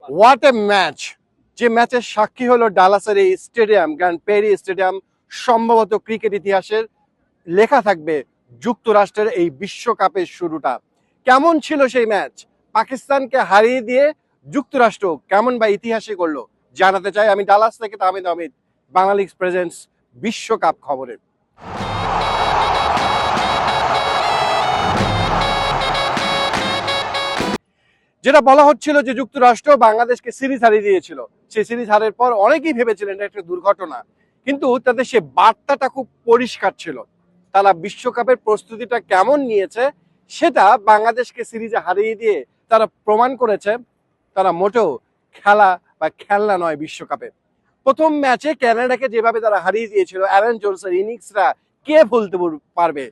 What a match! যে ম্যাচের সাক্ষী হলো ডালাসের এই স্টেডিয়াম, গ্র্যান্ড পেরি স্টেডিয়াম। সম্ভবত ক্রিকেট ইতিহাসের লেখা থাকবে যুক্তরাষ্ট্রের এই বিশ্বকাপের শুরুটা। কেমন ছিল সেই ম্যাচ? পাকিস্তানকে হারিয়ে দিয়ে যুক্তরাষ্ট্র কেমন বা ইতিহাসে করলো জানাতে চাই আমি ডালাস থেকে তাহমিদ আহমেদ, বাংলালিংস প্রেজেন্টস বিশ্বকাপ খবরে। যেটা বলা হচ্ছিল যে যুক্তরাষ্ট্র বাংলাদেশকে সিরিজ হারিয়ে দিয়েছিল, সেই সিরিজ হারের পর অনেকেই ভেবেছিলেন এটা একটা দুর্ঘটনা, কিন্তু তাদের সে বার্তাটা খুব পরিষ্কার ছিল। তারা বিশ্বকাপের প্রস্তুতিটা কেমন নিয়েছে সেটা বাংলাদেশকে সিরিজে হারিয়ে দিয়ে তারা প্রমাণ করেছে তারা মোটেও খেলা বা খেলনা নয় বিশ্বকাপে। প্রথম ম্যাচে ক্যানাডাকে যেভাবে তারা হারিয়ে দিয়েছিল, অ্যারন জোন্সের ইনিংসটা কে ভুলতে পারবে?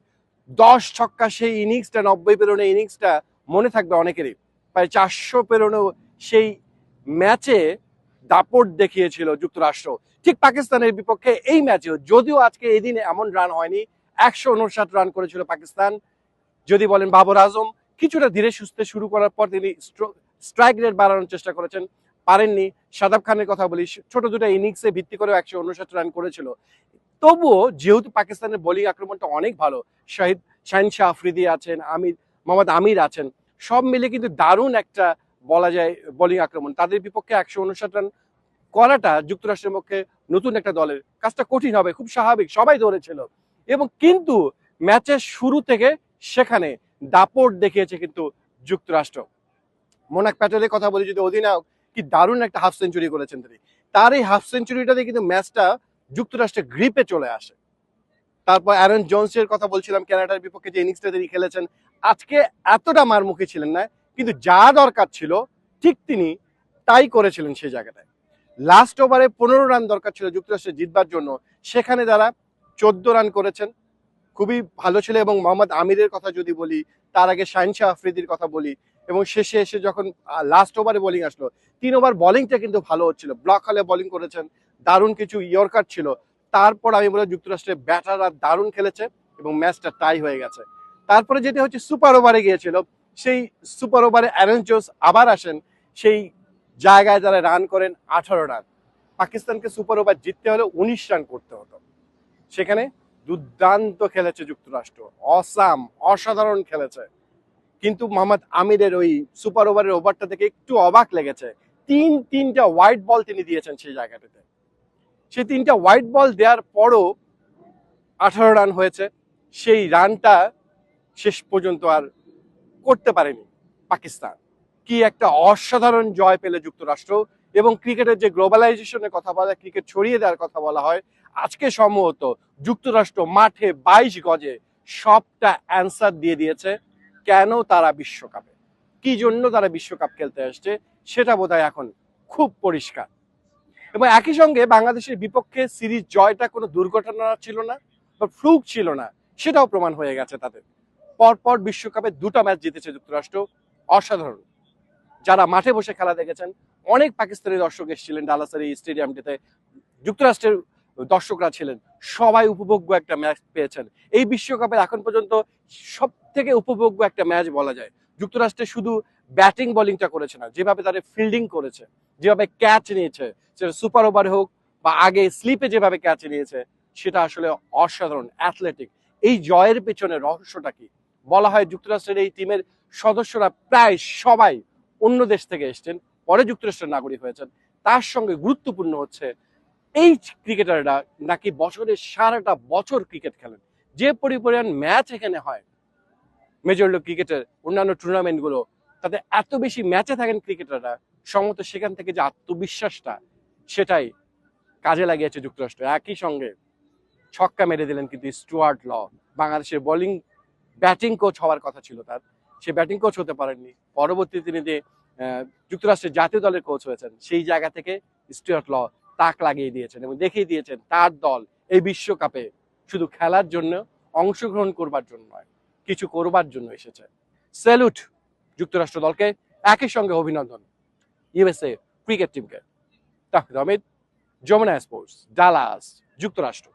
10 ছক্কা সেই ইনিংসটা, 90 পেরোনো ইনিংসটা মনে থাকবে অনেকেরই। প্রায় 400 পেরোনো সেই ম্যাচে দাপট দেখিয়েছিল যুক্তরাষ্ট্র। ঠিক পাকিস্তানের বিপক্ষে এই ম্যাচেও, যদিও আজকে এই দিনে এমন রান হয়নি, 159 রান করেছিল পাকিস্তান। যদি বলেন বাবর আজম কিছুটা ধীরে সুস্থে শুরু করার পর তিনি স্ট্রাইক রেট বাড়ানোর চেষ্টা করেছেন, পারেননি। শাদাব খানের কথা বলি, ছোট দুটো ইনিংসে ভিত্তি করে 159 রান করেছিল। তবুও যেহেতু পাকিস্তানের বোলিং আক্রমণটা অনেক ভালো, শাহিন শাহ আফ্রিদি আছেন, মোহাম্মদ আমির আছেন, সব মিলে কিন্তু দারুণ একটা বলা যায় বোলিং আক্রমণ। তাদের বিপক্ষে 159 রান করাটা যুক্তরাষ্ট্রের পক্ষে নতুন একটা দলের কাজটা কঠিন হবে, খুব স্বাভাবিক, সবাই ধরেছিল। এবং কিন্তু ম্যাচের শুরু থেকে সেখানে দাপট দেখিয়েছে কিন্তু যুক্তরাষ্ট্র। মোনাক প্যাটেলের কথা বলি, যদি অধিনায়ক, কি দারুণ একটা হাফ সেঞ্চুরি করেছেন তিনি। তার এই হাফ সেঞ্চুরিটাতে কিন্তু ম্যাচটা যুক্তরাষ্ট্রের গ্রিপে চলে আসে। তারপর অ্যারন জোন্সের কথা বলছিলাম, কানাডার বিপক্ষে যে ইনিংসটা তিনি খেলেছেন, আজকে এতটা মারমুখী ছিলেন না, কিন্তু যা দরকার ছিল ঠিক তিনি তাই করেছিলেন সেই জায়গাটায়। লাস্ট ওভারে 15 রান দরকার ছিল যুক্তরাষ্ট্রের জিতবার জন্য, সেখানে তারা 14 রান করেছেন, খুবই ভালো ছিল। এবং মোহাম্মদ আমিরের কথা যদি বলি, তার আগে শাহিন শাহ আফ্রিদির কথা বলি, এবং শেষে এসে যখন লাস্ট ওভারে বোলিং আসলো, 3 ওভার বোলিংটা কিন্তু ভালো হচ্ছিল, ব্লক হলে বোলিং করেছেন, দারুণ কিছু ইয়র্কার ছিল। তারপর আমি বলবো যুক্তরাষ্ট্রের ব্যাটাররা দারুণ খেলেছে এবং ম্যাচটা টাই হয়ে গেছে। তারপরে যেটা হচ্ছে সুপার ওভারে গিয়েছিল, সেই সুপার ওভারে অ্যারন জোন্স আবার আসেন, সেই জায়গায় যারা রান করেন 18 রান। পাকিস্তানকে সুপার ওভার জিততে হলে 19 রান করতে হতো, সেখানে দুর্দান্ত খেলেছে যুক্তরাষ্ট্র, অসাধারণ খেলেছে। কিন্তু মোহাম্মদ আমিরের ওই সুপার ওভারের ওভারটা থেকে একটু অবাক লেগেছে, তিনটা হোয়াইট বল তিনি দিয়েছেন সেই জায়গাটাতে। সেই 3টা হোয়াইট বল দেওয়ার পরও 18 রান হয়েছে। সেই রানটা শেষ পর্যন্ত আর করতে পারেনি পাকিস্তান। কি একটা অসাধারণ জয় পেলে যুক্তরাষ্ট্র। এবং ক্রিকেটের যে গ্লোবালাইজেশনের কথা বলা, ক্রিকেট ছড়িয়ে দেওয়ার কথা বলা হয়, আজকে সম্ভবত যুক্তরাষ্ট্র মাঠে 22 গজে সবটা অ্যান্সার দিয়ে দিয়েছে। কেন তারা বিশ্বকাপে, কি জন্য তারা বিশ্বকাপ খেলতে আসছে, সেটা বোধহয় এখন খুব পরিষ্কার। এবং একই সঙ্গে বাংলাদেশের বিপক্ষে সিরিজ জয়টা কোনো দুর্ঘটনা ছিল না বা ফ্লুক ছিল না, সেটাও প্রমাণ হয়ে গেছে তাদের। পরপর বিশ্বকাপে 2টা ম্যাচ জিতেছে যুক্তরাষ্ট্র, অসাধারণ। যারা মাঠে বসে খেলা দেখেছেন, অনেক পাকিস্তানি দর্শক এসেছিলেন ডালাসের এই স্টেডিয়ামটিতে, যুক্তরাষ্ট্রের দর্শকরা ছিলেন, সবাই উপভোগ্য একটা ম্যাচ পেয়েছেন। এই বিশ্বকাপের এখন পর্যন্ত সব থেকে উপভোগ্য একটা ম্যাচ বলা যায়। যুক্তরাষ্ট্রে শুধু ব্যাটিং বোলিংটা করেছে না, যেভাবে তারা ফিল্ডিং করেছে, যেভাবে ক্যাচ নিয়েছে, সেটা সুপার ওভারে হোক বা আগে স্লিপে যেভাবে ক্যাচ নিয়েছে, সেটা আসলে অসাধারণ, অ্যাথলেটিক। এই জয়ের পেছনে রহস্যটা কি? বলা হয় যুক্তরাষ্ট্রের এই টিমের সদস্যরা প্রায় সবাই অন্য দেশ থেকে এসছেন, পরে যুক্তরাষ্ট্রের নাগরিক হয়েছেন। তার সঙ্গে গুরুত্বপূর্ণ হচ্ছে এই ক্রিকেটাররা নাকি বছরের সারাটা বছর ক্রিকেট খেলেন। যে পরিমাণ ম্যাচ এখানে হয় মেজর লিগ ক্রিকেটের অন্যান্য টুর্নামেন্ট গুলো, তাতে এত বেশি ম্যাচে থাকেন ক্রিকেটাররা, সম্ভবত সেখান থেকে যে আত্মবিশ্বাসটা, সেটাই কাজে লাগিয়েছে যুক্তরাষ্ট্র। একই সঙ্গে ছক্কা মেরে দিলেন কিন্তু স্টুয়ার্ট ল, বাংলাদেশের বোলিং ব্যাটিং কোচ হওয়ার কথা ছিল তার, সে ব্যাটিং কোচ হতে পারেননি। পরবর্তী তিনি যে যুক্তরাষ্ট্রের জাতীয় দলের কোচ হয়েছেন, সেই জায়গা থেকে স্টুয়ার্ট ল তাক লাগিয়ে দিয়েছেন এবং দেখিয়ে দিয়েছেন তার দল এই বিশ্বকাপে শুধু খেলার জন্য, অংশগ্রহণ করবার জন্য নয়, কিছু করবার জন্য এসেছে। স্যালুট যুক্তরাষ্ট্র দলকে, একই সঙ্গে অভিনন্দন ইউএসএ ক্রিকেট টিমকে। তাহমিদ, যমুনা স্পোর্টস, ডালাস, যুক্তরাষ্ট্র।